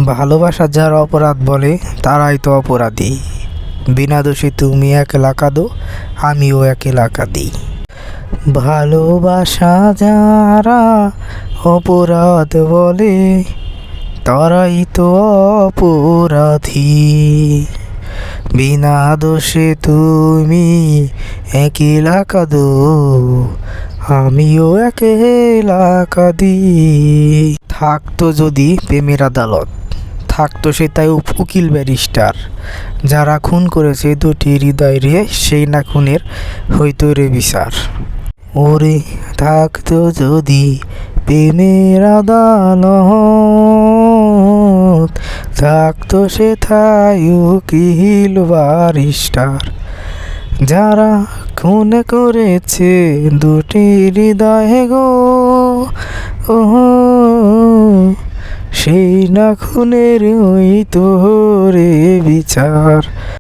ভালোবাসা যারা অপরাধ বলে তারাই তো অপরাধী। বিনা দোষে তুমি একলা কাঁদো, আমিও একলা কাঁদি। ভালোবাসা যারা অপরাধ বলে তারাই তো অপরাধী। বিনা দোষে তুমি একলা কাঁদো, আমিও একলা কাঁদি। থাকতো যদি প্রেমের আদালত, থাকতো সে তাই উকিল ব্যারিস্টার, যারা খুন করেছে দুটি হৃদয় রে সেই না খুনের হইতো রে বিচার। ওরে থাকতো যদি প্রেমের আদালত, থাকতো সে তাই উকিল ব্যারিস্টার, যারা খুন করেছে দুটি হৃদয় গো, ও সেই না খুনের হইতো রে বিচার।